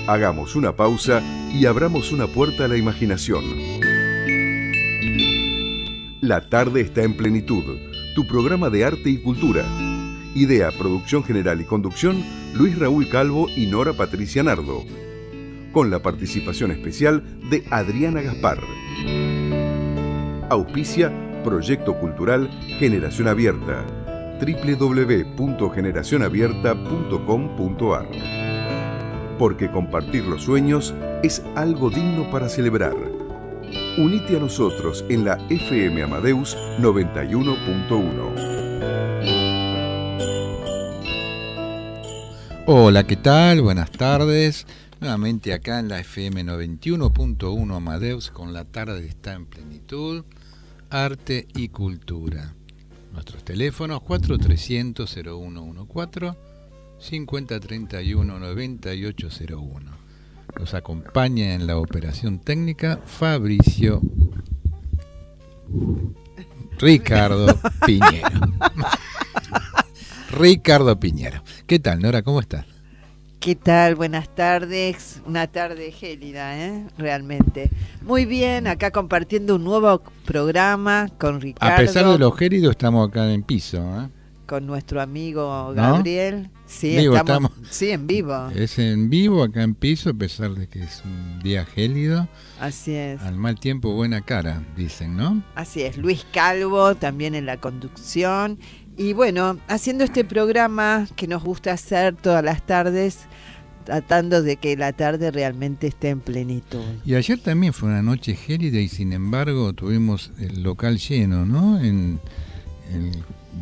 Hagamos una pausa y abramos una puerta a la imaginación. La tarde está en plenitud, tu programa de arte y cultura. Idea, producción general y conducción, Luis Raúl Calvo y Nora Patricia Nardo. Con la participación especial de Adriana Gaspar. Auspicia Proyecto Cultural Generación Abierta. www.generacionabierta.com.ar. Porque compartir los sueños es algo digno para celebrar. Unite a nosotros en la FM Amadeus 91.1. Hola, ¿qué tal? Buenas tardes. Nuevamente acá en la FM 91.1 Amadeus, con la tarde está en plenitud, arte y cultura. Nuestros teléfonos 4300-0114, 5031-9801. Nos acompaña en la operación técnica Fabricio Ricardo Piñero. Ricardo Piñero. ¿Qué tal, Nora? ¿Cómo estás? ¿Qué tal? Buenas tardes. Una tarde gélida, realmente. Muy bien, acá compartiendo un nuevo programa con Ricardo. A pesar de lo gélido, estamos acá en piso, ¿eh? Con nuestro amigo Gabriel. ¿No? Sí, estamos sí, en vivo. Es en vivo, acá en piso, a pesar de que es un día gélido. Así es. Al mal tiempo, buena cara, dicen, ¿no? Así es. Luis Calvo también en la conducción. Y bueno, haciendo este programa que nos gusta hacer todas las tardes, tratando de que la tarde realmente esté en plenitud. Y ayer también fue una noche gélida y sin embargo tuvimos el local lleno, ¿no? En el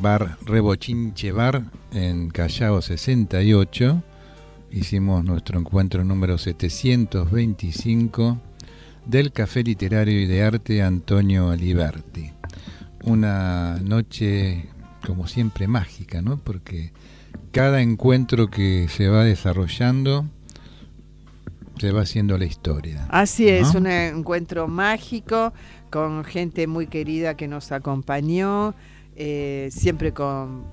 bar Rebochinche Bar en Callao 68. Hicimos nuestro encuentro número 725 del Café Literario y de Arte Antonio Aliberti. Una noche, como siempre, mágica, ¿no? Porque cada encuentro que se va desarrollando se va haciendo la historia. Así es, ¿no? Un encuentro mágico con gente muy querida que nos acompañó, siempre con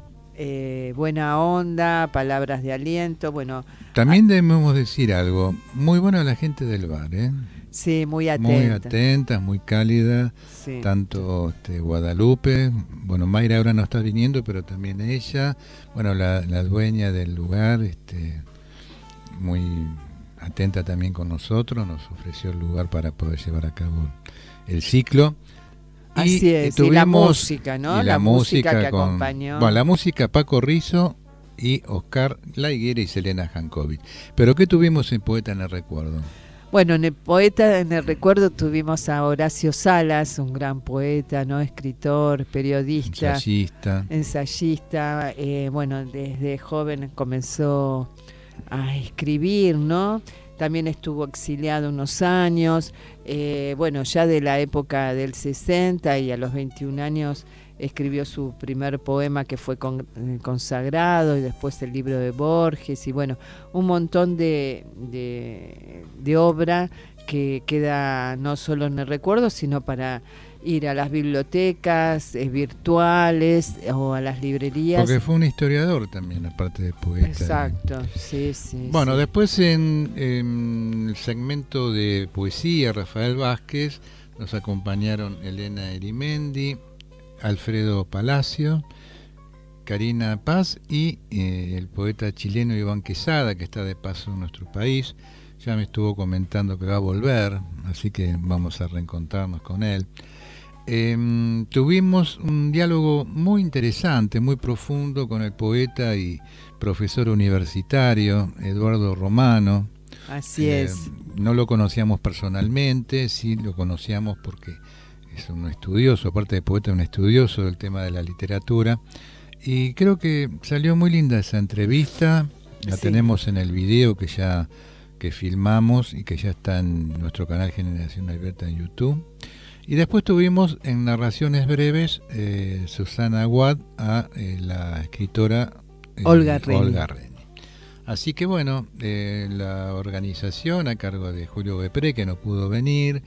buena onda, palabras de aliento. Bueno, también debemos decir algo muy bueno a la gente del bar, ¿eh? Sí, muy atenta. Muy atentas, muy cálidas, sí. Tanto Guadalupe, bueno, Mayra ahora no está viniendo, pero también ella, bueno, la dueña del lugar, muy atenta también con nosotros, nos ofreció el lugar para poder llevar a cabo el ciclo. Así es, y la música, ¿no? Y la música que acompañó. Bueno, la música Paco Rizzo y Oscar La Higuera y Selena Jankovic. Pero ¿qué tuvimos en Poeta en el Recuerdo? Bueno, en el Poeta en el Recuerdo tuvimos a Horacio Salas, un gran poeta, ¿no? Escritor, periodista, ensayista. Bueno, desde joven comenzó a escribir, ¿no? También estuvo exiliado unos años, bueno, ya de la época del 60, y a los 21 años escribió su primer poema que fue consagrado, y después el libro de Borges, y bueno, un montón de obra que queda no solo en el recuerdo, sino para ir a las bibliotecas virtuales o a las librerías. Porque fue un historiador también, aparte de poeta. Exacto, sí, sí. Bueno, sí. Después en el segmento de poesía, Rafael Vázquez, nos acompañaron Elena Erimendi, Alfredo Palacio, Karina Paz y el poeta chileno Iván Quesada, que está de paso en nuestro país. Ya me estuvo comentando que va a volver, así que vamos a reencontrarnos con él. Tuvimos un diálogo muy interesante, muy profundo con el poeta y profesor universitario Eduardo Romano. Así es. No lo conocíamos personalmente, sí lo conocíamos porque es un estudioso, aparte de poeta, un estudioso del tema de la literatura. Y creo que salió muy linda esa entrevista. La tenemos en el video que filmamos y que ya está en nuestro canal Generación Abierta en YouTube. Y después tuvimos en narraciones breves Susana Aguad a la escritora Olga Reni. Así que bueno, la organización a cargo de Julio Bepré, que no pudo venir,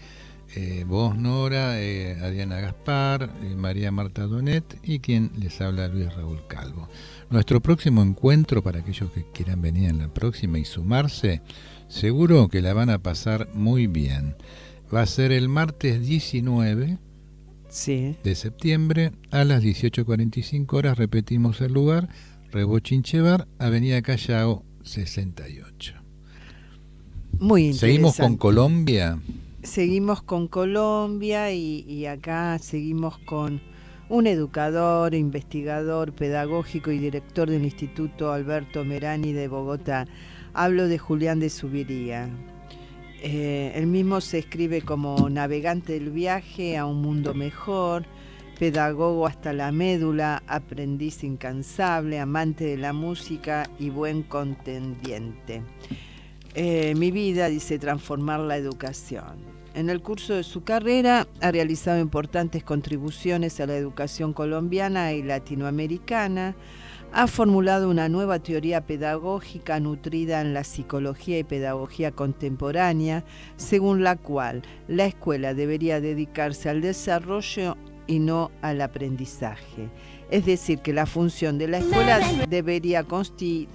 Vos, Nora, Adriana Gaspar, María Marta Donet y quien les habla, Luis Raúl Calvo. Nuestro próximo encuentro, para aquellos que quieran venir en la próxima y sumarse, seguro que la van a pasar muy bien. Va a ser el martes 19 de septiembre a las 18:45 horas. Repetimos el lugar: Rebochinche Bar, Avenida Callao 68. Muy interesante. ¿Seguimos con Colombia? Seguimos con Colombia y acá seguimos con un educador, investigador, pedagógico y director del Instituto Alberto Merani de Bogotá. Hablo de Julián de Zuviría. Él mismo se escribe como navegante del viaje a un mundo mejor, pedagogo hasta la médula, aprendiz incansable, amante de la música y buen contendiente. Mi vida, dice, transformar la educación. En el curso de su carrera ha realizado importantes contribuciones a la educación colombiana y latinoamericana. Ha formulado una nueva teoría pedagógica nutrida en la psicología y pedagogía contemporánea, según la cual la escuela debería dedicarse al desarrollo y no al aprendizaje. Es decir, que la función de la escuela debería consistir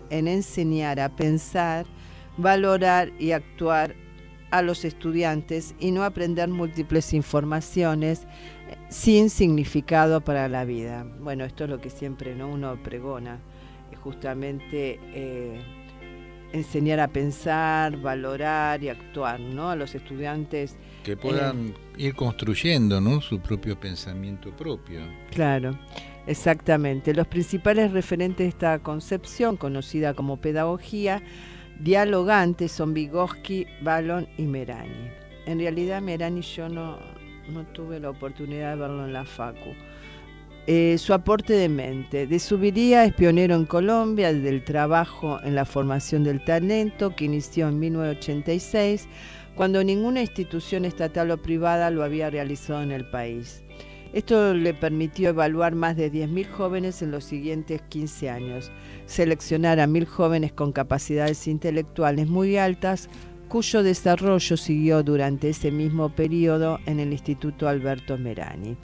en enseñar a pensar, valorar y actuar a los estudiantes y no aprender múltiples informaciones sin significado para la vida. Bueno, esto es lo que siempre, ¿no?, uno pregona, justamente enseñar a pensar, valorar y actuar, ¿no?, a los estudiantes. Que puedan ir construyendo, ¿no?, su propio pensamiento propio. Claro, exactamente. Los principales referentes de esta concepción, conocida como pedagogía dialogantes, son Vygotsky, Vallon y Merani. En realidad Merani yo no tuve la oportunidad de verlo en la facu. Su aporte de mente. De Zuviría es pionero en Colombia del trabajo en la formación del talento, que inició en 1986, cuando ninguna institución estatal o privada lo había realizado en el país. Esto le permitió evaluar más de 10.000 jóvenes en los siguientes 15 años, seleccionar a 1.000 jóvenes con capacidades intelectuales muy altas, cuyo desarrollo siguió durante ese mismo periodo en el Instituto Alberto Merani.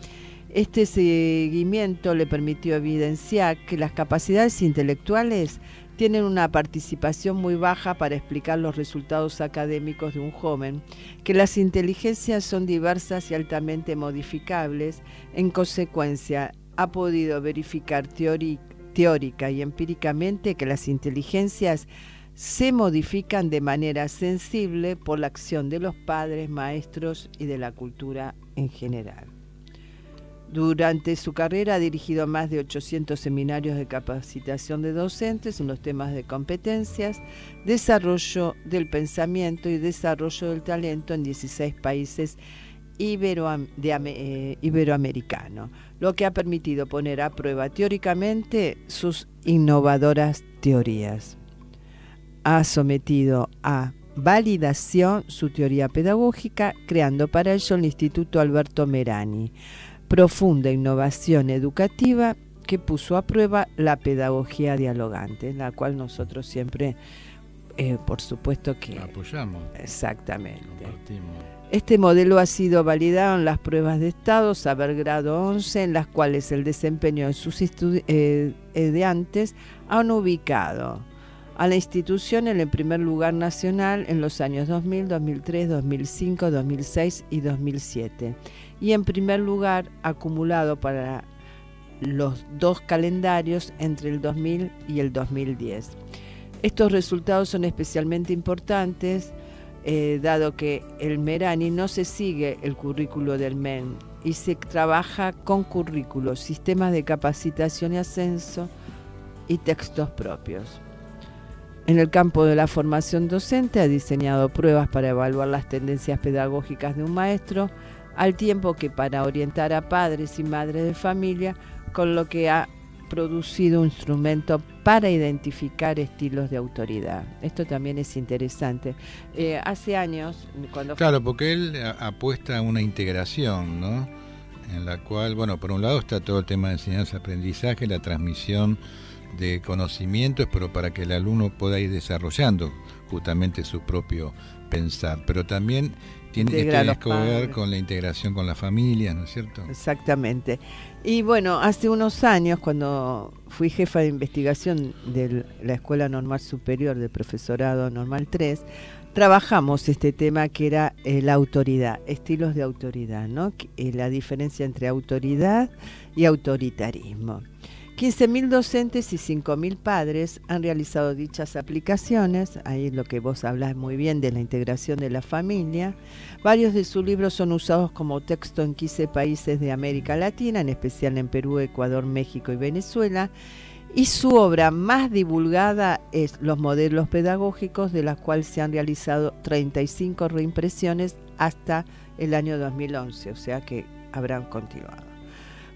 Este seguimiento le permitió evidenciar que las capacidades intelectuales tienen una participación muy baja para explicar los resultados académicos de un joven, que las inteligencias son diversas y altamente modificables. En consecuencia, ha podido verificar teórica y empíricamente que las inteligencias se modifican de manera sensible por la acción de los padres, maestros y de la cultura en general. Durante su carrera ha dirigido más de 800 seminarios de capacitación de docentes en los temas de competencias, desarrollo del pensamiento y desarrollo del talento en 16 países iberoamericanos, lo que ha permitido poner a prueba teóricamente sus innovadoras teorías. Ha sometido a validación su teoría pedagógica, creando para ello el Instituto Alberto Merani, profunda innovación educativa que puso a prueba la pedagogía dialogante, la cual nosotros siempre, por supuesto que apoyamos. Exactamente. Compartimos. Este modelo ha sido validado en las pruebas de estado Saber Grado 11, en las cuales el desempeño de sus estudiantes han ubicado a la institución en el primer lugar nacional en los años 2000, 2003, 2005, 2006 y 2007. Y en primer lugar acumulado para los dos calendarios entre el 2000 y el 2010. Estos resultados son especialmente importantes dado que el Merani no se sigue el currículo del MEN y se trabaja con currículos, sistemas de capacitación y ascenso y textos propios. En el campo de la formación docente ha diseñado pruebas para evaluar las tendencias pedagógicas de un maestro, al tiempo que para orientar a padres y madres de familia, con lo que ha producido un instrumento para identificar estilos de autoridad. Esto también es interesante. Hace años, Claro, porque él apuesta a una integración, ¿no?, en la cual, bueno, por un lado está todo el tema de enseñanza-aprendizaje, la transmisión de conocimientos, pero para que el alumno pueda ir desarrollando justamente su propio pensar, pero también tiene que ver con la integración con la familia, ¿no es cierto? Exactamente. Y bueno, hace unos años, cuando fui jefa de investigación de la Escuela Normal Superior de Profesorado Normal 3, trabajamos este tema que era la autoridad, estilos de autoridad, ¿no? La diferencia entre autoridad y autoritarismo. 15.000 docentes y 5.000 padres han realizado dichas aplicaciones. Ahí lo que vos hablás muy bien de la integración de la familia. Varios de sus libros son usados como texto en 15 países de América Latina, en especial en Perú, Ecuador, México y Venezuela. Y su obra más divulgada es Los modelos pedagógicos, de las cuales se han realizado 35 reimpresiones hasta el año 2011, o sea que habrán continuado.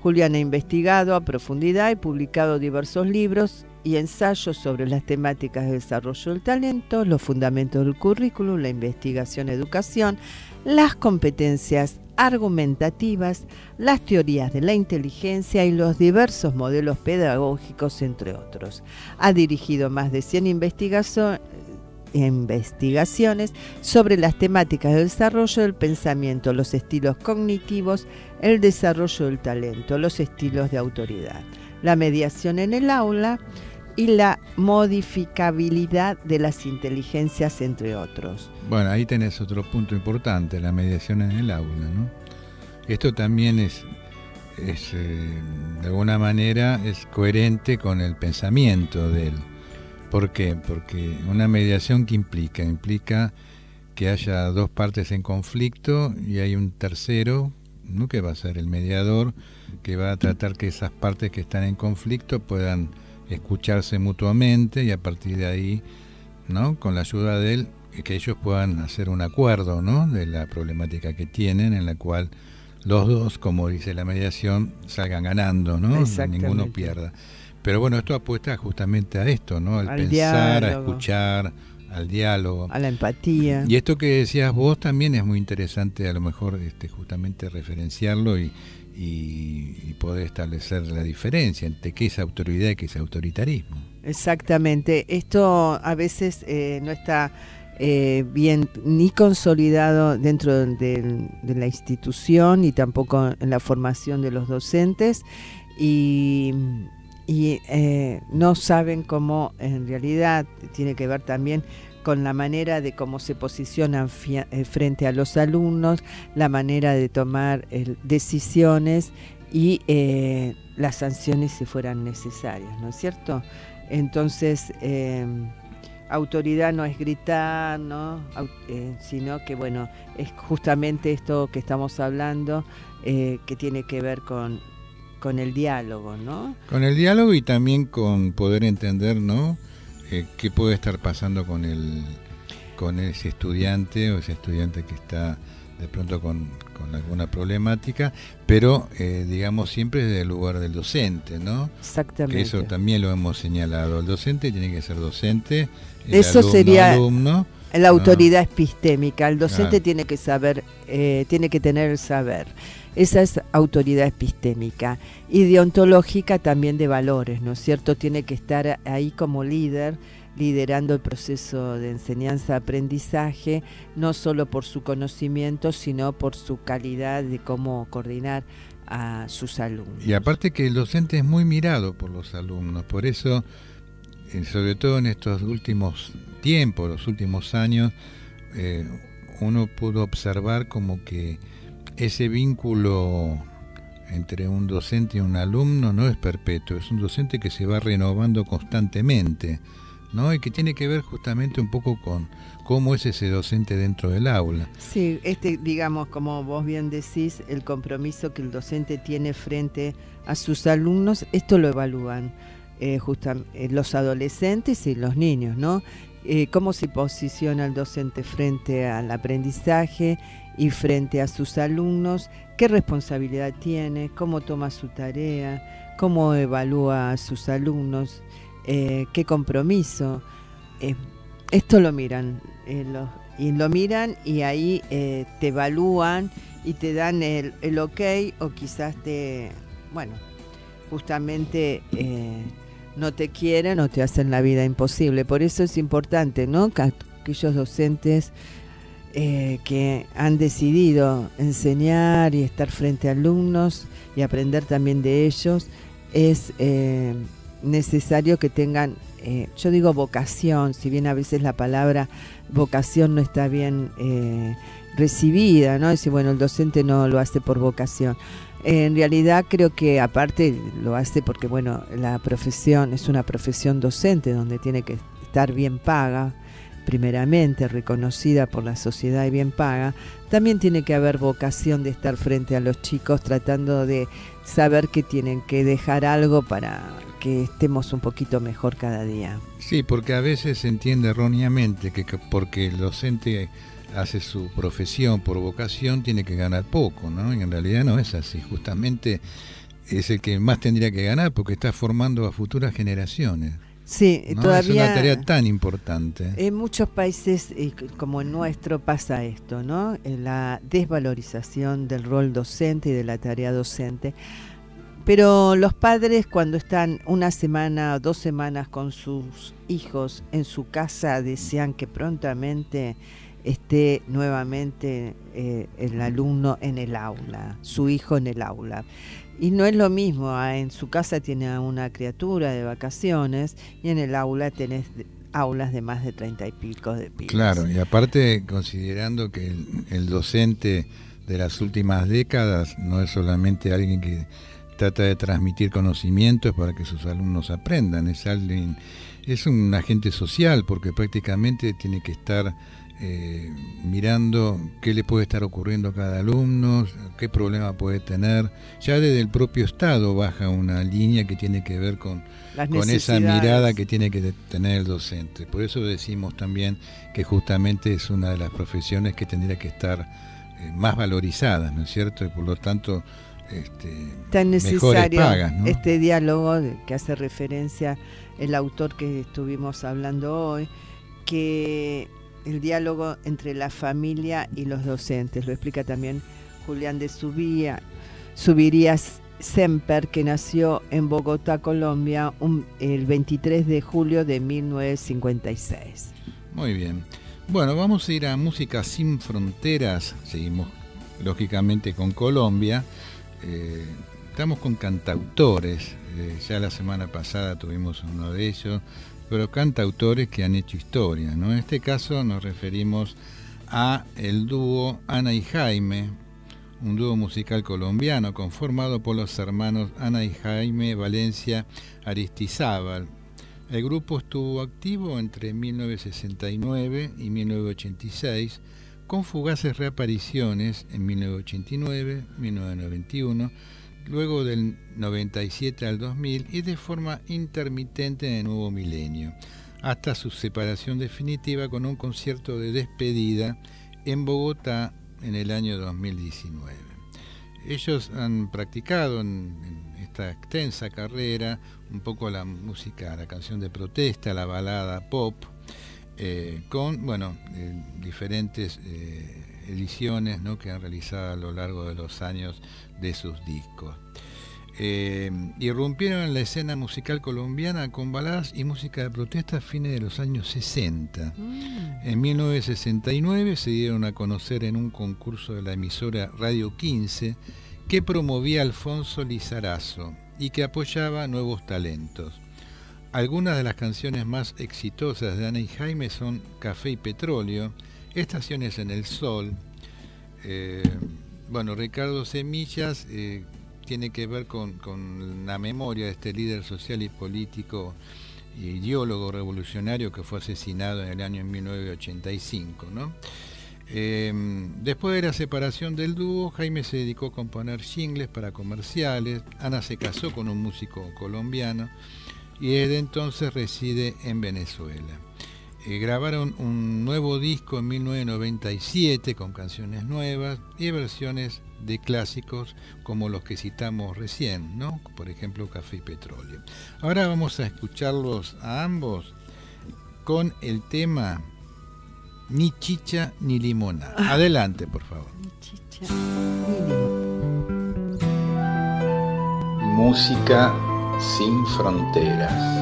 Julián ha investigado a profundidad y publicado diversos libros y ensayos sobre las temáticas de desarrollo del talento, los fundamentos del currículum, la investigación-educación, las competencias argumentativas, las teorías de la inteligencia y los diversos modelos pedagógicos, entre otros. Ha dirigido más de 100 investigaciones sobre las temáticas del desarrollo del pensamiento, los estilos cognitivos, el desarrollo del talento, los estilos de autoridad, la mediación en el aula y la modificabilidad de las inteligencias, entre otros. Bueno, ahí tenés otro punto importante, la mediación en el aula, ¿no? Esto también es de alguna manera es coherente con el pensamiento de él. ¿Por qué? Porque una mediación que implica que haya dos partes en conflicto y hay un tercero, ¿no?, que va a ser el mediador, que va a tratar que esas partes que están en conflicto puedan escucharse mutuamente y a partir de ahí, ¿no?, con la ayuda de él, que ellos puedan hacer un acuerdo, ¿no?, de la problemática que tienen, en la cual los dos, como dice la mediación, salgan ganando, ¿no? Ninguno pierda. Pero bueno, esto apuesta justamente a esto, ¿no? Al pensar, diálogo, a escuchar, al diálogo, a la empatía. Y esto que decías vos también es muy interesante, a lo mejor justamente referenciarlo y poder establecer la diferencia entre qué es autoridad y qué es autoritarismo. Exactamente. Esto a veces no está bien ni consolidado dentro de la institución y tampoco en la formación de los docentes y no saben cómo en realidad tiene que ver también con la manera de cómo se posicionan frente a los alumnos, la manera de tomar decisiones y las sanciones si fueran necesarias, ¿no es cierto? Entonces, autoridad no es gritar, ¿no? Sino que, bueno, es justamente esto que estamos hablando, que tiene que ver con el diálogo, ¿no? Con el diálogo y también con poder entender, ¿no?, qué puede estar pasando con ese estudiante o ese estudiante que está de pronto con alguna problemática, pero digamos siempre desde el lugar del docente, ¿no? Exactamente. Que eso también lo hemos señalado. El docente tiene que ser docente, el eso alumno, sería alumno. La autoridad epistémica. El docente tiene que saber, tiene que tener el saber. Esa es autoridad epistémica. Y deontológica también de valores, ¿no es cierto? Tiene que estar ahí como líder, liderando el proceso de enseñanza-aprendizaje, no solo por su conocimiento, sino por su calidad de cómo coordinar a sus alumnos. Y aparte que el docente es muy mirado por los alumnos, por eso, sobre todo en estos últimos tiempos, los últimos años, uno pudo observar como que ese vínculo entre un docente y un alumno no es perpetuo, es un docente que se va renovando constantemente, ¿no? Y que tiene que ver justamente un poco con cómo es ese docente dentro del aula. Sí, digamos, como vos bien decís, el compromiso que el docente tiene frente a sus alumnos, esto lo evalúan los adolescentes y los niños, ¿no? Cómo se posiciona el docente frente al aprendizaje y frente a sus alumnos, qué responsabilidad tiene, cómo toma su tarea, cómo evalúa a sus alumnos, qué compromiso. Esto lo miran, y ahí te evalúan y te dan el ok, o quizás justamente no te quieren o te hacen la vida imposible. Por eso es importante, ¿no?, que aquellos docentes que han decidido enseñar y estar frente a alumnos y aprender también de ellos, es necesario que tengan, yo digo vocación, si bien a veces la palabra vocación no está bien recibida, ¿no? Decir, bueno, el docente no lo hace por vocación. En realidad creo que aparte lo hace porque, bueno, la profesión es una profesión docente donde tiene que estar bien paga, primeramente reconocida por la sociedad y bien paga. También tiene que haber vocación de estar frente a los chicos tratando de saber que tienen que dejar algo para que estemos un poquito mejor cada día. Sí, porque a veces se entiende erróneamente que porque el docente hace su profesión por vocación tiene que ganar poco, ¿no? Y en realidad no es así. Justamente es el que más tendría que ganar porque está formando a futuras generaciones. Sí, ¿no? todavía es una tarea tan importante. En muchos países, como el nuestro, pasa esto, ¿no? La desvalorización del rol docente y de la tarea docente. Pero los padres, cuando están una semana o 2 semanas con sus hijos en su casa, desean que prontamente esté nuevamente el alumno en el aula, su hijo en el aula. Y no es lo mismo, en su casa tiene a una criatura de vacaciones y en el aula tenés aulas de más de 30 y pico de pibes. Claro, y aparte considerando que el docente de las últimas décadas no es solamente alguien que trata de transmitir conocimientos para que sus alumnos aprendan, es un agente social porque prácticamente tiene que estar mirando qué le puede estar ocurriendo a cada alumno, qué problema puede tener. Ya desde el propio Estado baja una línea que tiene que ver con esa mirada que tiene que tener el docente. Por eso decimos también que justamente es una de las profesiones que tendría que estar más valorizadas, ¿no es cierto? Y por lo tanto tan necesario mejores pagas, ¿no? Este diálogo que hace referencia el autor que estuvimos hablando hoy, que el diálogo entre la familia y los docentes. Lo explica también Julián de Subirías Semper, que nació en Bogotá, Colombia, el 23 de julio de 1956. Muy bien. Bueno, vamos a ir a Música Sin Fronteras. Seguimos, lógicamente, con Colombia. Estamos con cantautores. Ya la semana pasada tuvimos uno de ellos, pero cantautores que han hecho historia, ¿no? En este caso nos referimos a el dúo Ana y Jaime, un dúo musical colombiano conformado por los hermanos Ana y Jaime Valencia Aristizábal. El grupo estuvo activo entre 1969 y 1986, con fugaces reapariciones en 1989, 1991, luego del 97 al 2000 y de forma intermitente en el nuevo milenio, hasta su separación definitiva con un concierto de despedida en Bogotá en el año 2019. Ellos han practicado en esta extensa carrera un poco la música, la canción de protesta, la balada pop, con diferentes ediciones, ¿no?, que han realizado a lo largo de los años de sus discos. Irrumpieron en la escena musical colombiana con baladas y música de protesta a fines de los años 60. En 1969 se dieron a conocer en un concurso de la emisora Radio 15 que promovía Alfonso Lizarazo y que apoyaba nuevos talentos. Algunas de las canciones más exitosas de Ana y Jaime son Café y Petróleo, Estaciones en el Sol. Ricardo Semillas tiene que ver con la memoria de este líder social y político y ideólogo revolucionario que fue asesinado en el año 1985, ¿no? Después de la separación del dúo, Jaime se dedicó a componer jingles para comerciales. Ana se casó con un músico colombiano y desde entonces reside en Venezuela. Grabaron un nuevo disco en 1997 con canciones nuevas y versiones de clásicos como los que citamos recién, ¿no? Por ejemplo, Café y Petróleo. Ahora vamos a escucharlos a ambos con el tema Ni Chicha ni Limonada. Adelante, por favor. Ni chicha ni limonada. Música sin fronteras.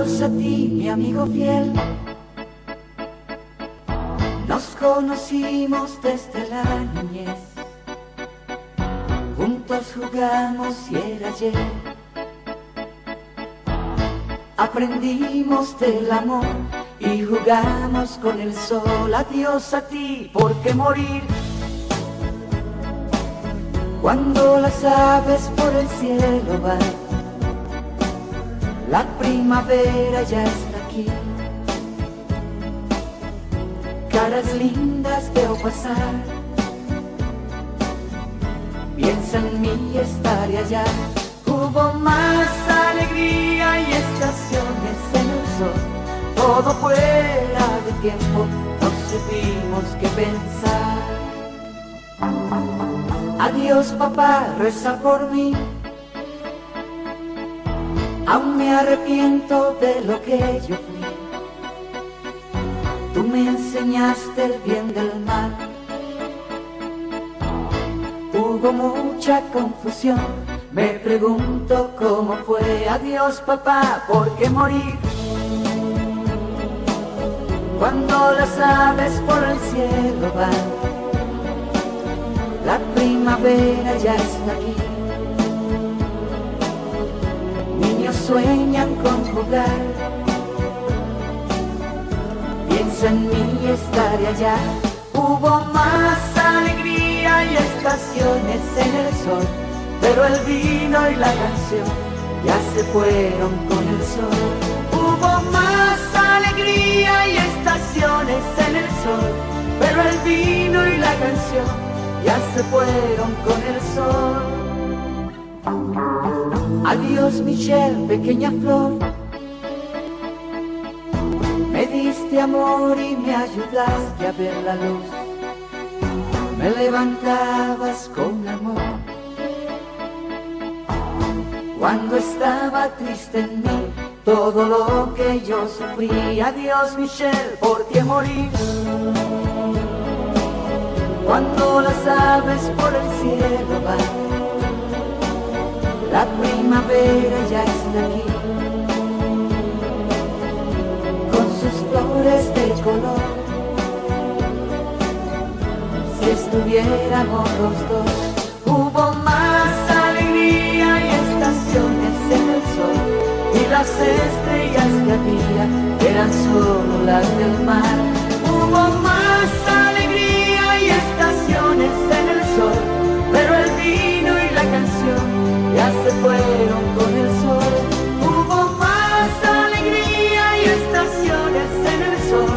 Adiós a ti, mi amigo fiel. Nos conocimos desde la niñez. Juntos jugamos y era ayer. Aprendimos del amor y jugamos con el sol. Adiós a ti, ¿por qué morir? Cuando las aves por el cielo van, la primavera ya está aquí. Caras lindas veo pasar, piensa en mí, estaré allá. Hubo más alegría y estaciones en el sol. Todo fuera de tiempo, no supimos qué pensar. Adiós papá, reza por mí. Aún me arrepiento de lo que yo fui. Tú me enseñaste el bien del mal. Hubo mucha confusión. Me pregunto cómo fue. Adiós papá, ¿por qué morir? Cuando las aves por el cielo van, la primavera ya está aquí. Niños sueñan con jugar, piensa en mí, estaré allá. Hubo más alegría y estaciones en el sol, pero el vino y la canción ya se fueron con el sol. Hubo más alegría y estaciones en el sol, pero el vino y la canción ya se fueron con el sol. Adiós Michelle, pequeña flor. Me diste amor y me ayudaste a ver la luz. Me levantabas con amor cuando estaba triste en mí, todo lo que yo sufrí. Adiós Michelle, ¿por qué morir? Cuando las aves por el cielo van, la primavera ya está aquí, con sus flores de color. Si estuviéramos los dos, hubo más alegría y estaciones en el sol, y las estrellas que había eran solo las del mar. Hubo más alegría y estaciones en el sol, pero el vino y la canción ya se fueron con el sol. Hubo más alegría y estaciones en el sol,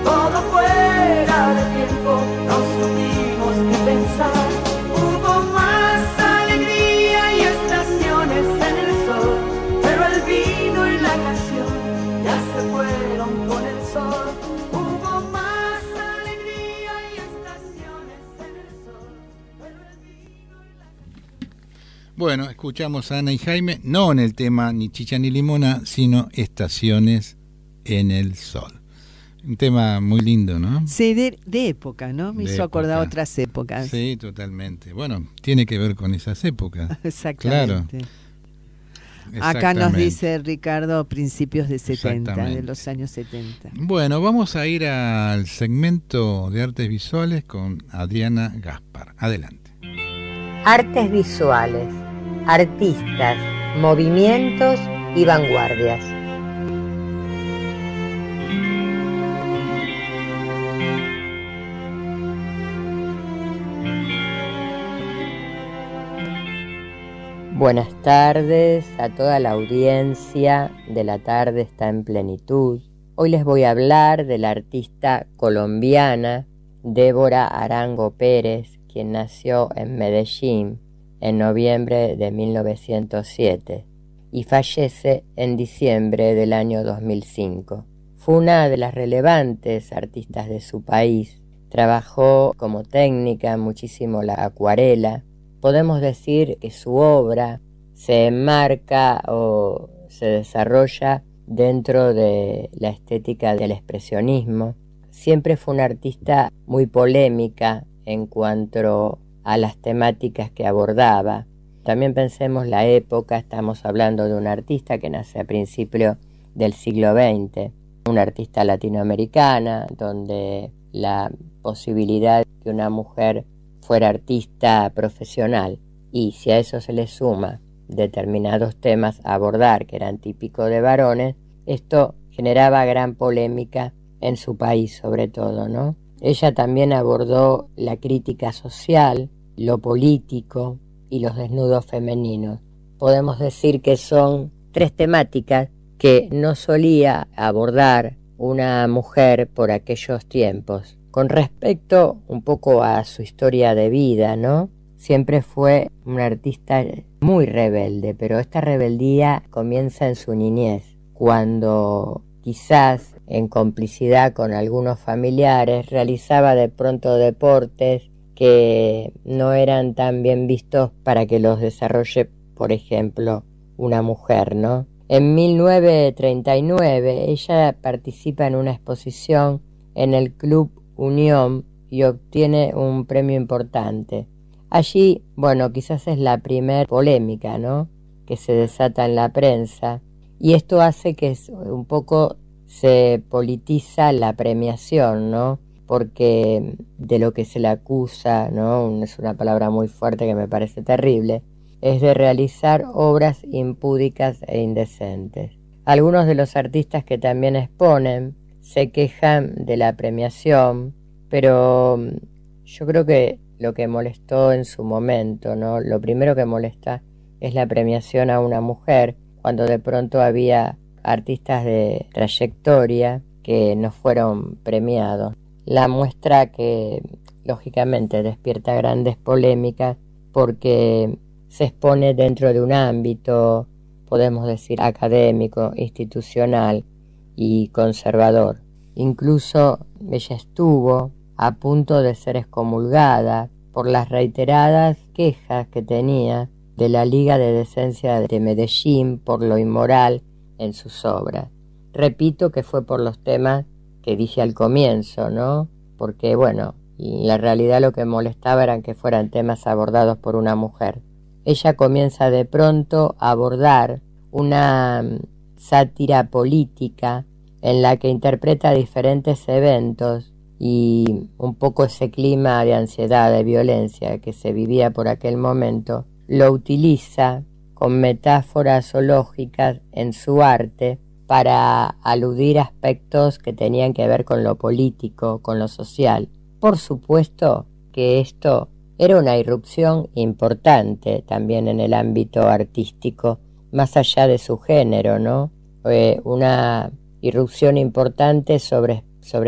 todo fuera de tiempo, no supimos qué pensar. Hubo más alegría y estaciones en el sol, pero el vino y la canción ya se fueron con el sol. Hubo más alegría y estaciones en el sol, pero el vino y la canción. Bueno, escuchamos a Ana y Jaime, no en el tema ni chicha ni limona, sino Estaciones en el Sol. Un tema muy lindo, ¿no? Sí, de época, ¿no? Me hizo acordar otras épocas. Sí, totalmente. Bueno, tiene que ver con esas épocas. Exactamente. Claro. Acá nos dice Ricardo principios de 70, de los años 70. Bueno, vamos a ir al segmento de artes visuales con Adriana Gaspar. Adelante. Artes visuales, artistas, movimientos y vanguardias. Buenas tardes a toda la audiencia de La Tarde Está en Plenitud. Hoy les voy a hablar de la artista colombiana Débora Arango Pérez, quien nació en Medellín en noviembre de 1907 y fallece en diciembre del año 2005. Fue una de las relevantes artistas de su país. Trabajó como técnica muchísimo la acuarela. Podemos decir que su obra se enmarca o se desarrolla dentro de la estética del expresionismo. Siempre fue una artista muy polémica en cuanto a las temáticas que abordaba. También pensemos la época, estamos hablando de un artista que nace a principios del siglo XX, una artista latinoamericana donde la posibilidad de que una mujer fuera artista profesional, y si a eso se le suma determinados temas a abordar que eran típicos de varones, esto generaba gran polémica en su país sobre todo, ¿no? Ella también abordó la crítica social, lo político y los desnudos femeninos. Podemos decir que son tres temáticas que no solía abordar una mujer por aquellos tiempos. Con respecto un poco a su historia de vida, ¿no? Siempre fue una artista muy rebelde, pero esta rebeldía comienza en su niñez, cuando quizás en complicidad con algunos familiares realizaba de pronto deportes que no eran tan bien vistos para que los desarrolle, por ejemplo, una mujer, ¿no? En 1939 ella participa en una exposición en el Club Unión y obtiene un premio importante. Allí, bueno, quizás es la primer polémica, ¿no?, que se desata en la prensa, y esto hace que un poco se politiza la premiación, ¿no?, porque de lo que se le acusa, ¿no?, es una palabra muy fuerte que me parece terrible, es de realizar obras impúdicas e indecentes. Algunos de los artistas que también exponen se quejan de la premiación, pero yo creo que lo que molestó en su momento, ¿no?, lo primero que molesta es la premiación a una mujer, cuando de pronto había artistas de trayectoria que no fueron premiados. La muestra que lógicamente despierta grandes polémicas porque se expone dentro de un ámbito, podemos decir, académico, institucional y conservador. Incluso ella estuvo a punto de ser excomulgada por las reiteradas quejas que tenía de la Liga de Decencia de Medellín por lo inmoral en sus obras. Repito que fue por los temas que dije al comienzo, ¿no? Porque, bueno, la realidad lo que molestaba eran que fueran temas abordados por una mujer. Ella comienza de pronto a abordar una sátira política en la que interpreta diferentes eventos y un poco ese clima de ansiedad, de violencia que se vivía por aquel momento, lo utiliza con metáforas zoológicas en su arte para aludir aspectos que tenían que ver con lo político, con lo social. Por supuesto que esto era una irrupción importante también en el ámbito artístico, más allá de su género, ¿no? Una irrupción importante sobre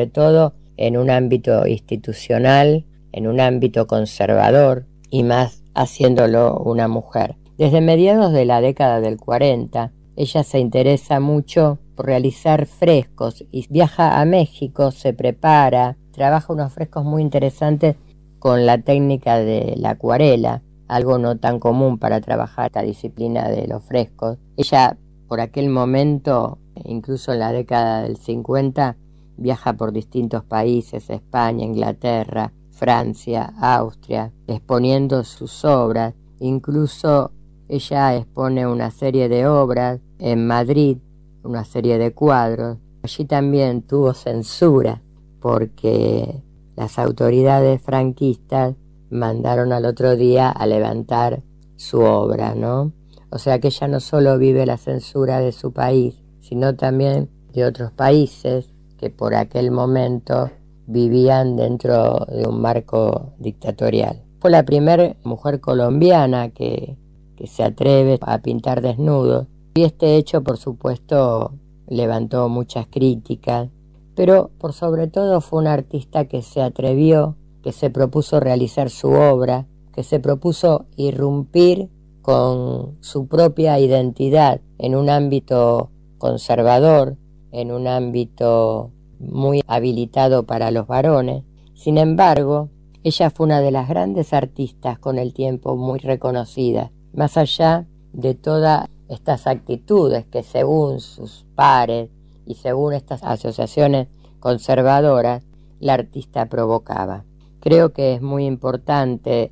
todo en un ámbito institucional, en un ámbito conservador, y más haciéndolo una mujer. Desde mediados de la década del 40, ella se interesa mucho por realizar frescos y viaja a México, se prepara, trabaja unos frescos muy interesantes con la técnica de la acuarela, algo no tan común para trabajar esta disciplina de los frescos. Ella, por aquel momento, incluso en la década del 50, viaja por distintos países, España, Inglaterra, Francia, Austria, exponiendo sus obras. Incluso ella expone una serie de obras en Madrid, una serie de cuadros. Allí también tuvo censura porque las autoridades franquistas mandaron al otro día a levantar su obra, ¿no? O sea que ella no solo vive la censura de su país, sino también de otros países que por aquel momento vivían dentro de un marco dictatorial. Fue la primera mujer colombiana que se atreve a pintar desnudos, y este hecho, por supuesto, levantó muchas críticas, pero por sobre todo fue una artista que se atrevió, que se propuso realizar su obra, que se propuso irrumpir con su propia identidad en un ámbito conservador, en un ámbito muy habilitado para los varones. Sin embargo, ella fue una de las grandes artistas con el tiempo muy reconocidas, más allá de todas estas actitudes que según sus pares y según estas asociaciones conservadoras, la artista provocaba. Creo que es muy importante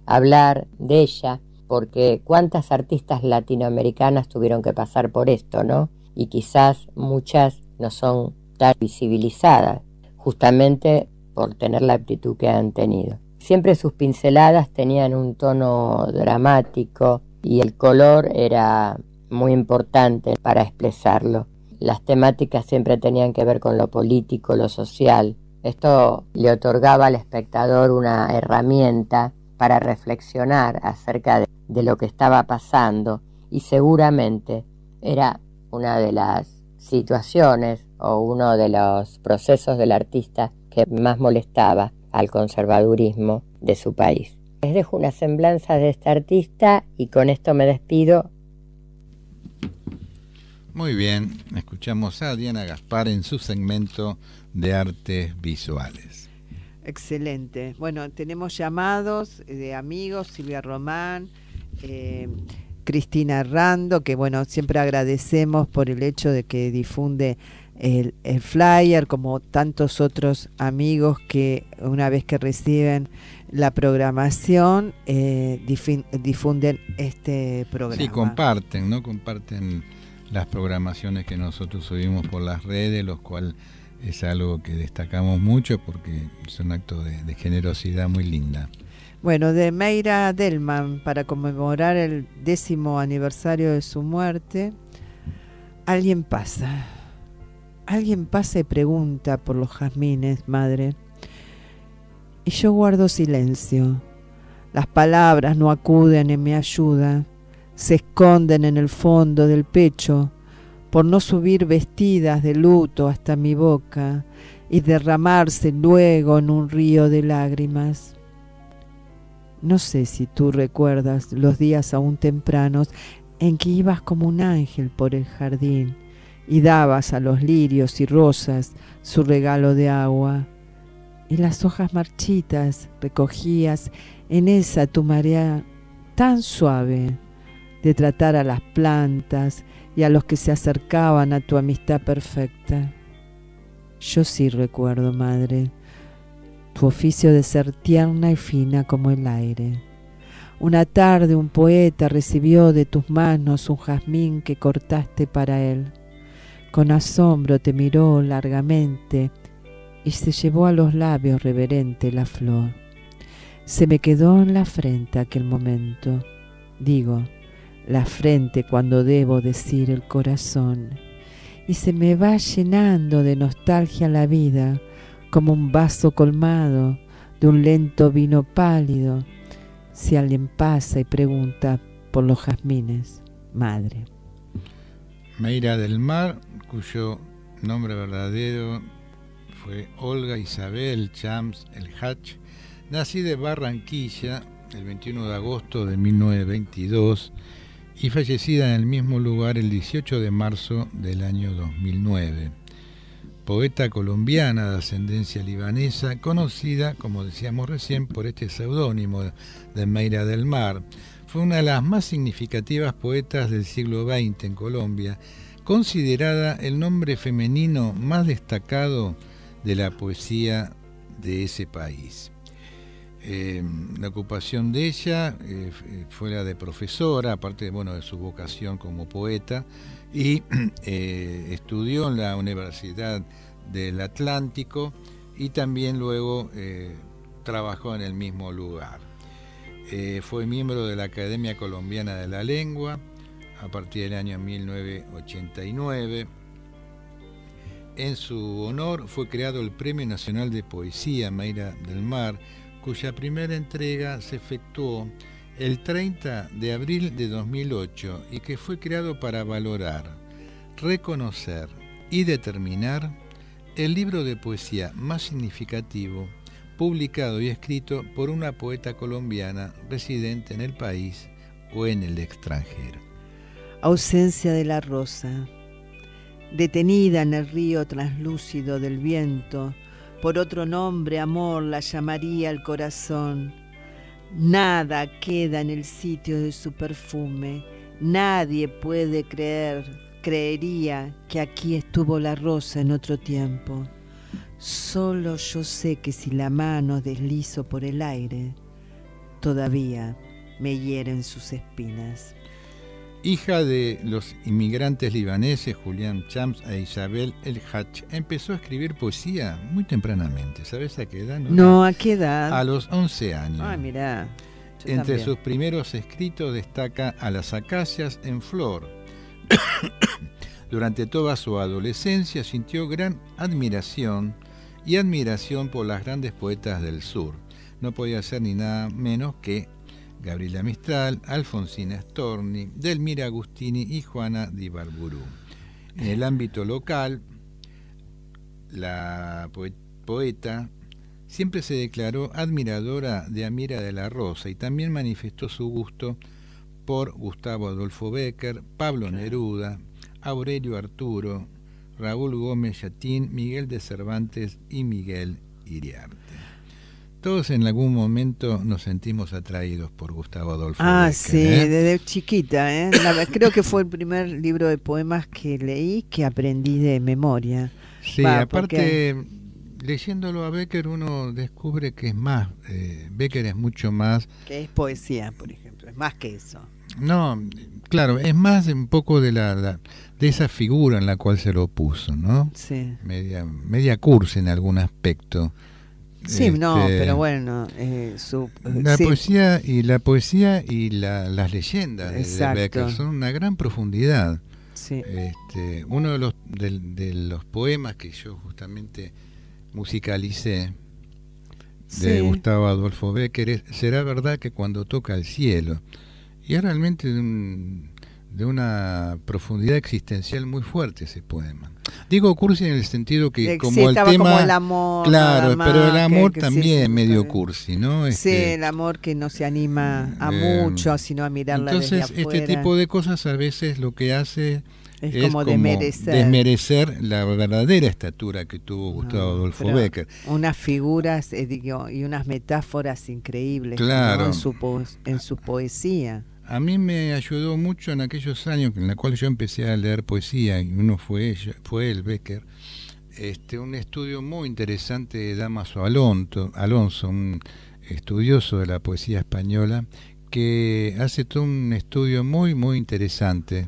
hablar de ella, porque cuántas artistas latinoamericanas tuvieron que pasar por esto, ¿no? y quizás muchas no son tan visibilizadas, justamente por tener la aptitud que han tenido. Siempre sus pinceladas tenían un tono dramático y el color era muy importante para expresarlo. Las temáticas siempre tenían que ver con lo político, lo social. Esto le otorgaba al espectador una herramienta para reflexionar acerca de lo que estaba pasando, y seguramente era una de las situaciones o uno de los procesos del artista que más molestaba al conservadurismo de su país. Les dejo una semblanza de este artista y con esto me despido. Muy bien, escuchamos a Diana Gaspar en su segmento de artes visuales. Excelente. Bueno, tenemos llamados de amigos, Silvia Román, Cristina Rando, que bueno, siempre agradecemos por el hecho de que difunde el flyer, como tantos otros amigos que una vez que reciben la programación difunden este programa. Sí, comparten, ¿no? Comparten las programaciones que nosotros subimos por las redes, los cuales es algo que destacamos mucho porque es un acto de generosidad muy linda. Bueno, de Mayra Delman, para conmemorar el 10º aniversario de su muerte, alguien pasa y pregunta por los jazmines, madre, y yo guardo silencio. Las palabras no acuden en mi ayuda, se esconden en el fondo del pecho, por no subir vestidas de luto hasta mi boca y derramarse luego en un río de lágrimas. No sé si tú recuerdas los días aún tempranos en que ibas como un ángel por el jardín y dabas a los lirios y rosas su regalo de agua, y las hojas marchitas recogías en esa tu marea tan suave de tratar a las plantas y a los que se acercaban a tu amistad perfecta. Yo sí recuerdo, madre, tu oficio de ser tierna y fina como el aire. Una tarde un poeta recibió de tus manos un jazmín que cortaste para él. Con asombro te miró largamente y se llevó a los labios reverente la flor. Se me quedó en la frente aquel momento, digo, la frente cuando debo decir el corazón, y se me va llenando de nostalgia la vida, como un vaso colmado de un lento vino pálido, si alguien pasa y pregunta por los jazmines, madre. Mayra del Mar, cuyo nombre verdadero fue Olga Isabel Chams El Hach, nacida en Barranquilla el 21 de agosto de 1922 y fallecida en el mismo lugar el 18 de marzo del año 2009. Poeta colombiana de ascendencia libanesa, conocida, como decíamos recién, por este seudónimo de Mayra del Mar. Fue una de las más significativas poetas del siglo XX en Colombia, considerada el nombre femenino más destacado de la poesía de ese país. La ocupación de ella fue la de profesora, aparte de su vocación como poeta, y estudió en la Universidad del Atlántico y también luego trabajó en el mismo lugar. Fue miembro de la Academia Colombiana de la Lengua a partir del año 1989. En su honor fue creado el Premio Nacional de Poesía Mayra del Mar, cuya primera entrega se efectuó el 30 de abril de 2008 y que fue creado para valorar, reconocer y determinar el libro de poesía más significativo publicado y escrito por una poeta colombiana residente en el país o en el extranjero. Ausencia de la rosa, detenida en el río translúcido del viento, por otro nombre, amor, la llamaría el corazón. Nada queda en el sitio de su perfume. Nadie puede creería que aquí estuvo la rosa en otro tiempo. Solo yo sé que si la mano deslizo por el aire, todavía me hieren sus espinas. Hija de los inmigrantes libaneses Julián Chams e Isabel El Hach, empezó a escribir poesía muy tempranamente. ¿Sabes a qué edad? No, ¿a qué edad? A los 11 años. Ah, mirá. Entre también. sus primeros escritos destaca A las acacias en flor. Durante toda su adolescencia sintió gran admiración por las grandes poetas del sur. No podía ser ni nada menos que Gabriela Mistral, Alfonsina Storni, Delmira Agustini y Juana Di Barburú. En el ámbito local, la poeta siempre se declaró admiradora de Amira de la Rosa y también manifestó su gusto por Gustavo Adolfo Bécquer, Pablo Neruda, Aurelio Arturo, Raúl Gómez Yatín, Miguel de Cervantes y Miguel Iriarte. Todos en algún momento nos sentimos atraídos por Gustavo Adolfo Bécquer. Sí, desde chiquita. Creo que fue el primer libro de poemas que leí que aprendí de memoria. Sí, aparte, leyéndolo a Bécquer uno descubre que es más. Bécquer es mucho más. Que es poesía, por ejemplo, es más que eso. No, claro, es más un poco de de esa figura en la cual se lo puso, ¿no? Sí. Media cursi en algún aspecto. Sí, no, pero bueno, la poesía y las leyendas de Bécquer son una gran profundidad. Sí. Uno de los poemas que yo justamente musicalicé de Gustavo Adolfo Bécquer es Será verdad que cuando toca el cielo, y es realmente de una profundidad existencial muy fuerte ese poema. Digo cursi en el sentido que como el tema, como el amor, claro, pero el amor también es medio cursi, ¿no? Sí, el amor que no se anima a mucho, sino a mirarla desde afuera. Entonces, este tipo de cosas a veces lo que hace es como desmerecer la verdadera estatura que tuvo Gustavo Adolfo Bécquer. Unas figuras y unas metáforas increíbles, claro, ¿no? en su poesía. A mí me ayudó mucho en aquellos años en los cuales yo empecé a leer poesía, y uno fue el Bécquer, un estudio muy interesante de Dámaso Alonso, un estudioso de la poesía española, que hace todo un estudio muy, muy interesante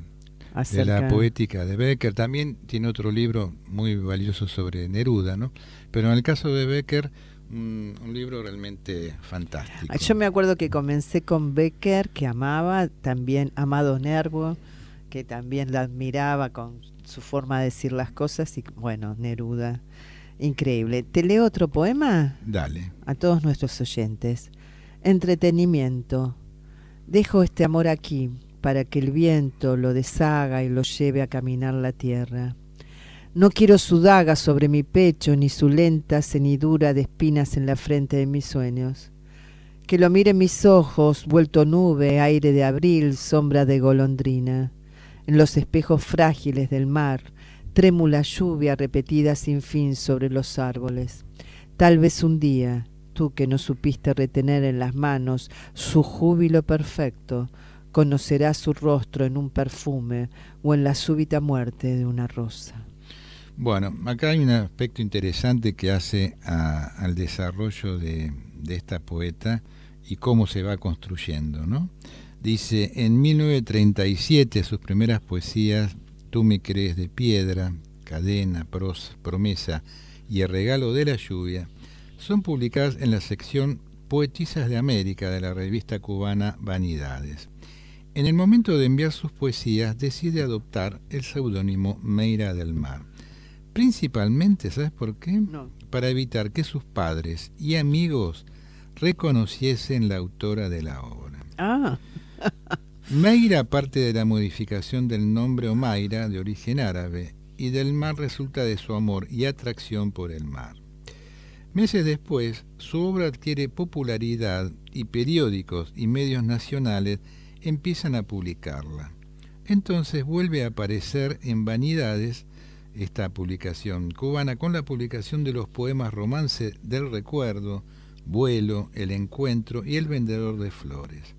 de la poética de Bécquer. También tiene otro libro muy valioso sobre Neruda, ¿no? Pero en el caso de Bécquer, un libro realmente fantástico. Yo me acuerdo que comencé con Bécquer, que amaba, también Amado Nervo, que también la admiraba con su forma de decir las cosas, y bueno, Neruda, increíble. ¿Te leo otro poema? Dale. A todos nuestros oyentes. Entretenimiento. Dejo este amor aquí, para que el viento lo deshaga y lo lleve a caminar la tierra. No quiero su daga sobre mi pecho, ni su lenta cenidura de espinas en la frente de mis sueños. Que lo miren mis ojos, vuelto nube, aire de abril, sombra de golondrina. En los espejos frágiles del mar, trémula lluvia repetida sin fin sobre los árboles. Tal vez un día, tú que no supiste retener en las manos su júbilo perfecto, conocerás su rostro en un perfume o en la súbita muerte de una rosa. Bueno, acá hay un aspecto interesante que hace al desarrollo de esta poeta y cómo se va construyendo, ¿no? Dice, en 1937 sus primeras poesías, Tú me crees de piedra, Cadena, Promesa y El regalo de la lluvia, son publicadas en la sección Poetisas de América de la revista cubana Vanidades. En el momento de enviar sus poesías decide adoptar el seudónimo Meira del Mar. Principalmente, ¿sabes por qué? No. Para evitar que sus padres y amigos reconociesen la autora de la obra. Ah. Meira parte de la modificación del nombre Omaira, de origen árabe, y del mar resulta de su amor y atracción por el mar. Meses después, su obra adquiere popularidad y periódicos y medios nacionales empiezan a publicarla. Entonces vuelve a aparecer en Vanidades, esta publicación cubana, con la publicación de los poemas Romance del Recuerdo, Vuelo, El Encuentro y El Vendedor de Flores.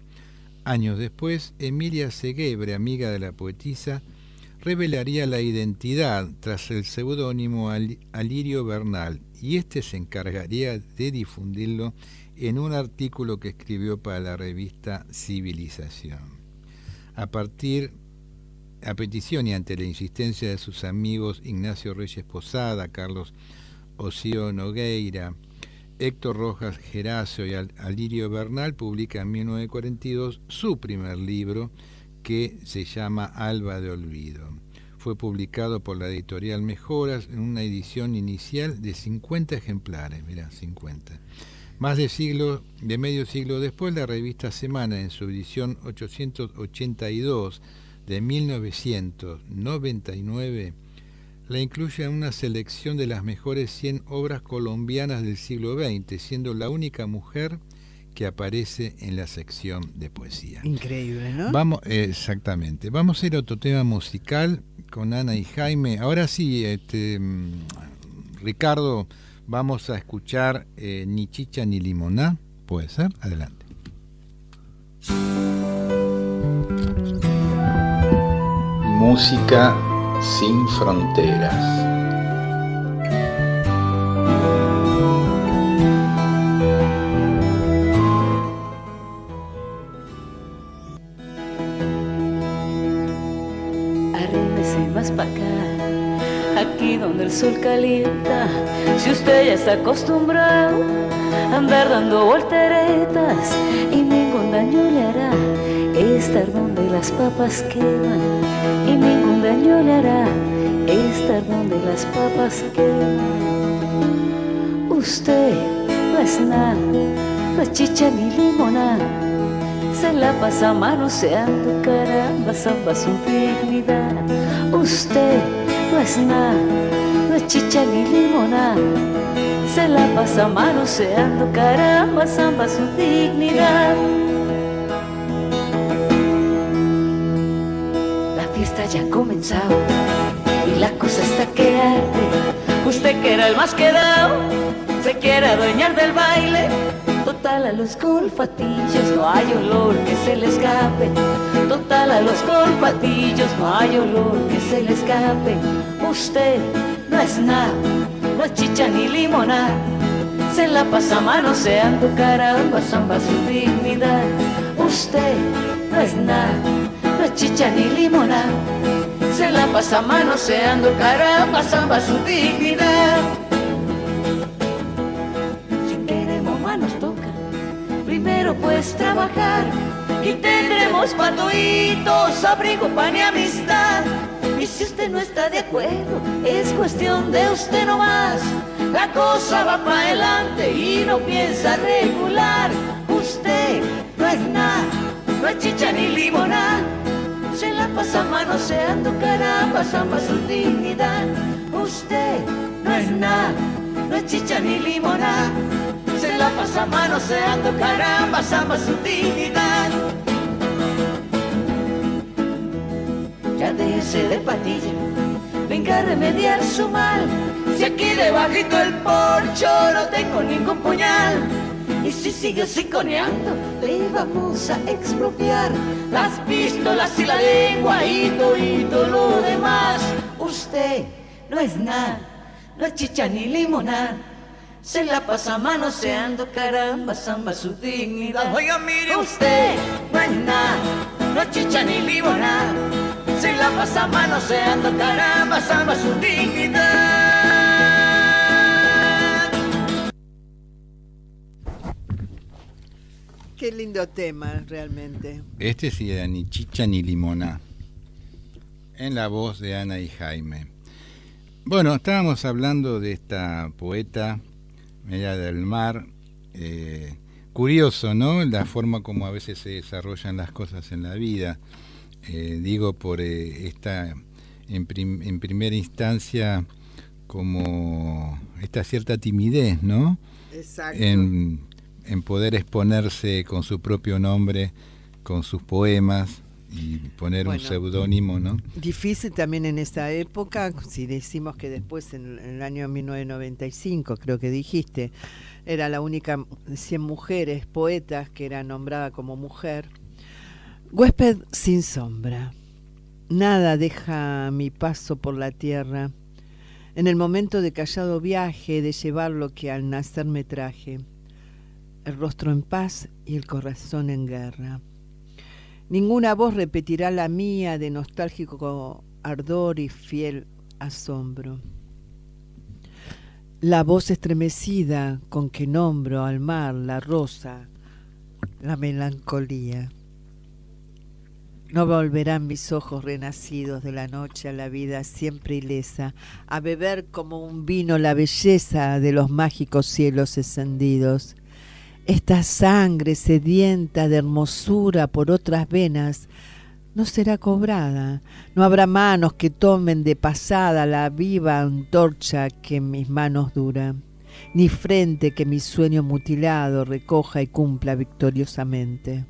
Años después, Emilia Segebre, amiga de la poetisa, revelaría la identidad tras el seudónimo Alirio Bernal, y este se encargaría de difundirlo en un artículo que escribió para la revista Civilización. A partir a petición y ante la insistencia de sus amigos Ignacio Reyes Posada, Carlos Osío Nogueira, Héctor Rojas Geracio y Alirio Bernal, publica en 1942 su primer libro, que se llama Alba de Olvido. Fue publicado por la editorial Mejoras en una edición inicial de 50 ejemplares, mirá, 50. Más de medio siglo después, la revista Semana, en su edición 882 de 1999, la incluye en una selección de las mejores 100 obras colombianas del siglo XX, siendo la única mujer que aparece en la sección de poesía. Increíble, ¿no? Exactamente. Vamos a ir a otro tema musical con Ana y Jaime. Ahora sí, Ricardo, vamos a escuchar Ni Chicha ni Limoná. ¿Puede ser? Adelante. Música sin fronteras. Más para acá, aquí donde el sol calienta. Si usted ya está acostumbrado a andar dando volteretas, y ningún daño le hará estar donde las papas queman, y ningún daño le hará estar donde las papas queman. Usted no es nada, no es chicha ni limonada, se la pasa manoseando, caramba, zamba su dignidad. Usted no es nada, no es chicha ni limonada, se la pasa manoseando, caramba, zamba su dignidad. La fiesta ya ha comenzado y la cosa está que arde. Usted que era el más quedado, se quiere adueñar del baile. Total, a los colfatillos no hay olor que se le escape. Total, a los colfatillos no hay olor que se le escape. Usted no es nada, no es chicha ni limonada, se la pasa manoseando, caramba, zamba su dignidad. Usted no es nada, no es chicha ni limonada, se la pasa manoseando, caramba, zamba su dignidad. Nos toca primero pues trabajar y tendremos patoitos, abrigo, pan y amistad. Y si usted no está de acuerdo, es cuestión de usted nomás. La cosa va para adelante y no piensa regular. Usted no es nada, no es chicha ni limonada, se la pasa manoseando, caramba, zamba su dignidad. Usted no es nada, no es chicha ni limonada, se la pasa manoseando, caramba, zamba su dignidad. Ya déjese de patilla, venga a remediar su mal. Si aquí debajito el porcho no tengo ningún puñal, y si sigue siconeando, le vamos a expropiar las pistolas y la lengua y todo lo demás. Usted no es nada, no es chicha ni limonada, se la pasa manoseando, caramba, zamba su dignidad. Oiga, mire, usted no es nada, no es chicha ni limonada, se la pasa manoseando, caramba, zamba su dignidad. Qué lindo tema, realmente. Este sí era Ni Chicha ni Limoná, en la voz de Ana y Jaime. Bueno, estábamos hablando de esta poeta Media del Mar. Curioso, ¿no? La forma como a veces se desarrollan las cosas en la vida. Digo, por esta, en primera instancia, como esta cierta timidez, ¿no? Exacto. En poder exponerse con su propio nombre, con sus poemas, y poner un seudónimo, ¿no? Difícil también en esta época, si decimos que después en el año 1995, creo que dijiste, era la única 100 mujeres poetas que era nombrada como mujer. Huésped sin sombra, nada deja mi paso por la tierra, en el momento de callado viaje, de llevar lo que al nacer me traje, el rostro en paz y el corazón en guerra. Ninguna voz repetirá la mía de nostálgico ardor y fiel asombro. La voz estremecida con que nombro al mar, la rosa, la melancolía. No volverán mis ojos renacidos de la noche a la vida siempre ilesa, a beber como un vino la belleza de los mágicos cielos encendidos. Esta sangre sedienta de hermosura por otras venas no será cobrada, no habrá manos que tomen de pasada la viva antorcha que en mis manos dura, ni frente que mi sueño mutilado recoja y cumpla victoriosamente.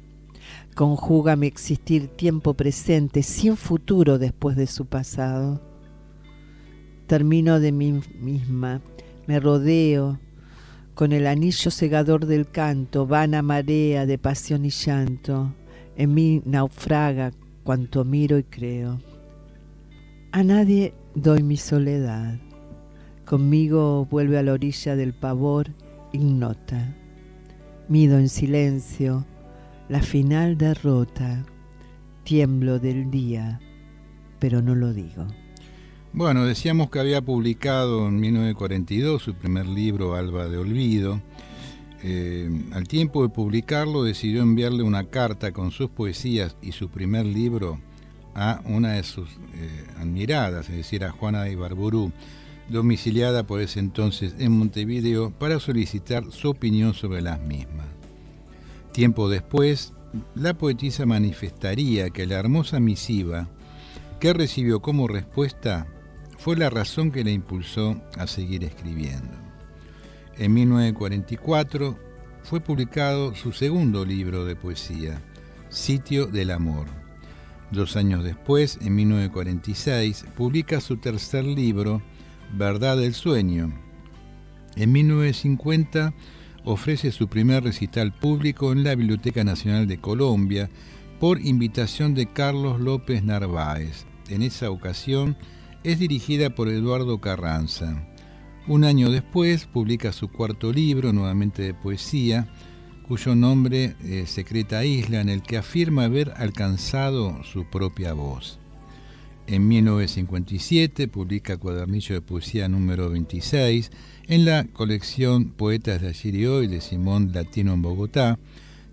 Conjuga mi existir tiempo presente sin futuro después de su pasado. Termino de mí misma, me rodeo con el anillo cegador del canto, vana marea de pasión y llanto, en mí naufraga cuanto miro y creo. A nadie doy mi soledad, conmigo vuelve a la orilla del pavor ignota. Mido en silencio la final derrota, tiemblo del día, pero no lo digo. Bueno, decíamos que había publicado en 1942 su primer libro, Alba de Olvido. Al tiempo de publicarlo decidió enviarle una carta con sus poesías y su primer libro a una de sus admiradas, es decir, a Juana de Ibarburu, domiciliada por ese entonces en Montevideo, para solicitar su opinión sobre las mismas. Tiempo después, la poetisa manifestaría que la hermosa misiva que recibió como respuesta fue la razón que la impulsó a seguir escribiendo. En 1944 fue publicado su segundo libro de poesía, Sitio del Amor. 2 años después, en 1946, publica su tercer libro, Verdad del Sueño. En 1950 ofrece su primer recital público en la Biblioteca Nacional de Colombia por invitación de Carlos López Narváez. En esa ocasión es dirigida por Eduardo Carranza. 1 año después publica su cuarto libro, nuevamente de poesía, cuyo nombre es Secreta Isla, en el que afirma haber alcanzado su propia voz. En 1957 publica Cuadernillo de Poesía número 26 en la colección Poetas de ayer y hoy de Simón Latino en Bogotá.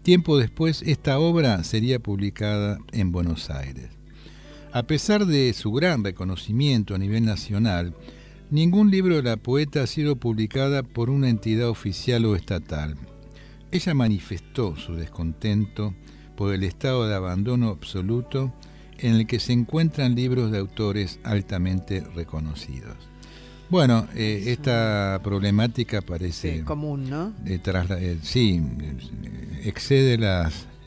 Tiempo después, esta obra sería publicada en Buenos Aires. A pesar de su gran reconocimiento a nivel nacional, ningún libro de la poeta ha sido publicada por una entidad oficial o estatal. Ella manifestó su descontento por el estado de abandono absoluto en el que se encuentran libros de autores altamente reconocidos. Bueno, esta problemática parece común, ¿no? Sí, excede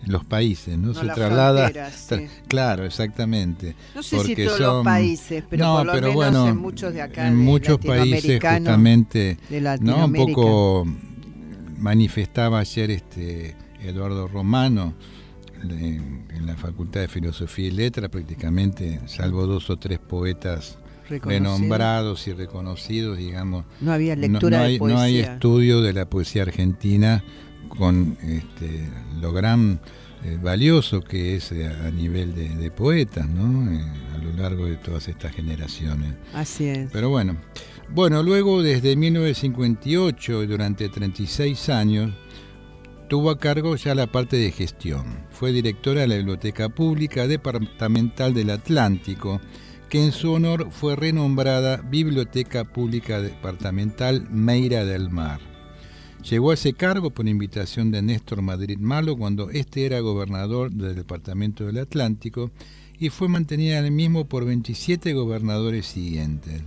los países, ¿no? No, se las traslada. Sí. Claro, exactamente. No sé si todos los países, pero por lo menos bueno, en muchos de acá, en muchos países justamente, ¿no? Un poco manifestaba ayer Eduardo Romano en la Facultad de Filosofía y Letras, prácticamente, salvo 2 o 3 poetas renombrados y reconocidos, digamos. No había lectura de poesía. No hay estudio de la poesía argentina con lo gran valioso que es a nivel de poetas, ¿no? A lo largo de todas estas generaciones. Así es. Pero bueno, luego desde 1958 y durante 36 años tuvo a cargo ya la parte de gestión. Fue directora de la Biblioteca Pública Departamental del Atlántico, que en su honor fue renombrada Biblioteca Pública Departamental Meira del Mar. Llegó a ese cargo por invitación de Néstor Madrid Malo cuando éste era gobernador del Departamento del Atlántico y fue mantenida en el mismo por 27 gobernadores siguientes.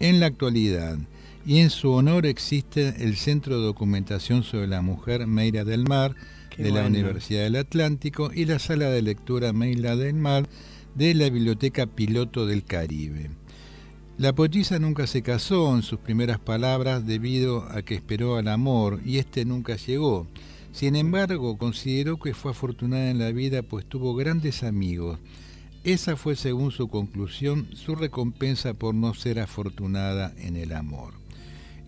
En la actualidad, y en su honor, existe el Centro de Documentación sobre la Mujer Meira del Mar la Universidad del Atlántico y la Sala de Lectura Meira del Mar de la Biblioteca Piloto del Caribe. La poetisa nunca se casó, en sus primeras palabras, debido a que esperó al amor y este nunca llegó. Sin embargo, consideró que fue afortunada en la vida pues tuvo grandes amigos. Esa fue, según su conclusión, su recompensa por no ser afortunada en el amor.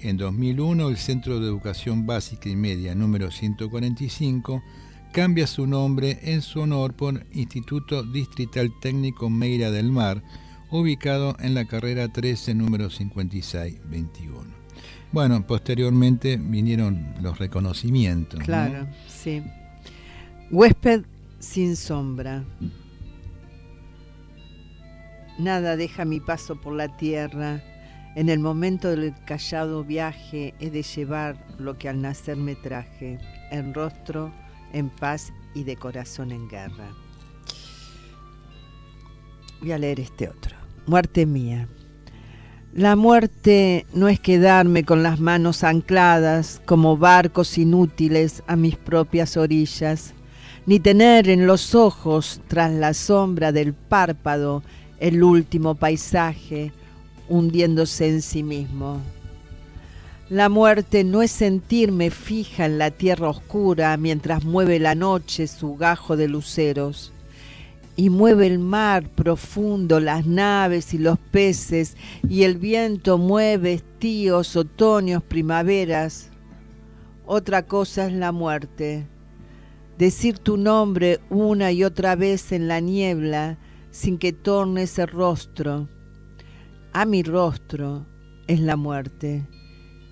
En 2001, el Centro de Educación Básica y Media número 145 cambia su nombre en su honor por Instituto Distrital Técnico Meira del Mar, ubicado en la carrera 13, número 5621. Bueno, posteriormente vinieron los reconocimientos. Claro, ¿no? Sí. Huésped sin sombra. Nada deja mi paso por la tierra. En el momento del callado viaje he de llevar lo que al nacer me traje, en rostro, en paz y de corazón en guerra. Voy a leer este otro. Muerte mía. La muerte no es quedarme con las manos ancladas como barcos inútiles a mis propias orillas, ni tener en los ojos, tras la sombra del párpado, el último paisaje, hundiéndose en sí mismo. La muerte no es sentirme fija en la tierra oscura mientras mueve la noche su gajo de luceros y mueve el mar profundo, las naves y los peces, y el viento mueve estíos, otoños, primaveras. Otra cosa es la muerte, decir tu nombre una y otra vez en la niebla sin que torne ese rostro. A mi rostro es la muerte,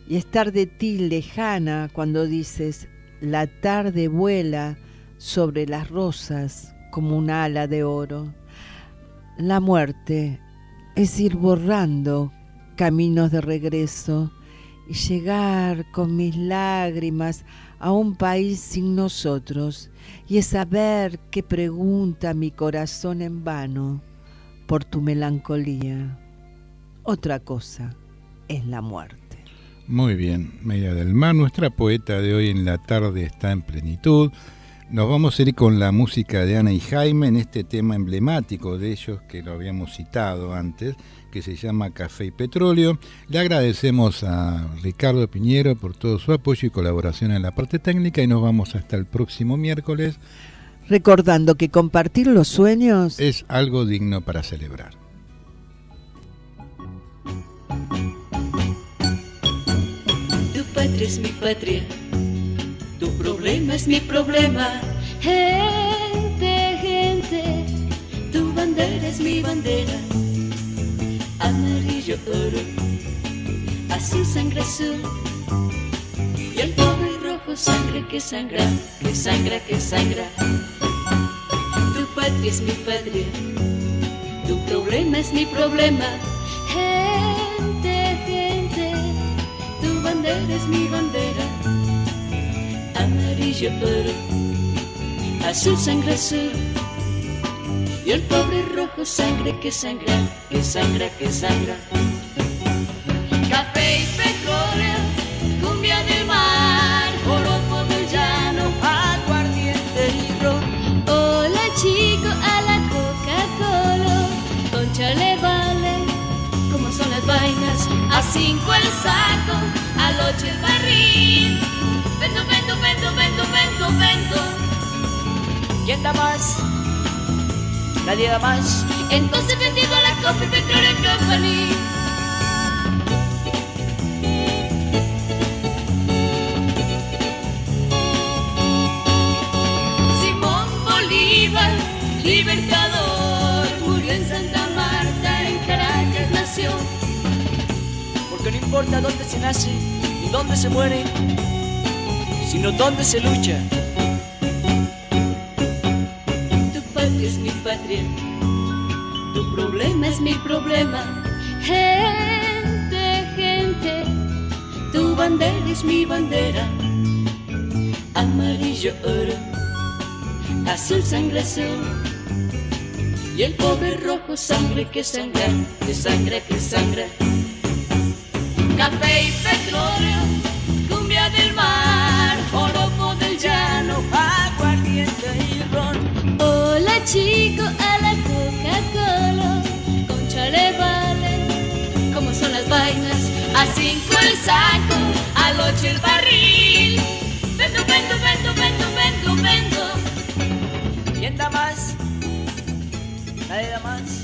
y estar de ti lejana cuando dices la tarde vuela sobre las rosas como un ala de oro. La muerte es ir borrando caminos de regreso y llegar con mis lágrimas a un país sin nosotros, y es saber qué pregunta mi corazón en vano por tu melancolía. Otra cosa es la muerte. Muy bien, Meira del Mar, nuestra poeta de hoy en la tarde está en plenitud. Nos vamos a ir con la música de Ana y Jaime en este tema emblemático de ellos que lo habíamos citado antes, que se llama Café y Petróleo. Le agradecemos a Ricardo Piñero por todo su apoyo y colaboración en la parte técnica y nos vamos hasta el próximo miércoles. Recordando que compartir los sueños es algo digno para celebrar. Tu patria es mi patria, tu problema es mi problema. Gente, gente, tu bandera es mi bandera. Amarillo, oro, azul, sangre azul. Y el pobre rojo, sangre que sangra, que sangra, que sangra. Tu patria es mi patria, tu problema es mi problema. Gente, gente, tu bandera es mi bandera. Amarillo, oro, azul, sangre azul. Y el pobre rojo, sangre que sangra, que sangra, que sangra. Café y petróleo, cumbia del mar, joropo del llano, aguardiente y ron. Hola chico, a la Coca-Cola, concha le vale, como son las vainas. A 5 el saco, al 8 el barril. Vento, vento, vento, vento, vento, vento. ¿Quién da más? Nadie da más. Entonces vendido a la Coffee Petroleum Company. Simón Bolívar, libertador, murió en Santa Marta, en Caracas nació. Porque no importa dónde se nace ni dónde se muere, sino dónde se lucha. Es mi patria, tu problema es mi problema. Gente, gente, tu bandera es mi bandera. Amarillo, oro, azul, sangre azul. Y el pobre rojo, sangre que sangra, que sangra, que sangra. Café y petróleo, cumbia del mar, joropo del llano, aguardiente y ron. Hola chico, a la Coca-Cola, concha le vale, como son las vainas. A 5 el saco, al 8 el barril. Vendo, vendo, vendo, vendo, vendo, vendo. ¿Quién da más? Nadie da más.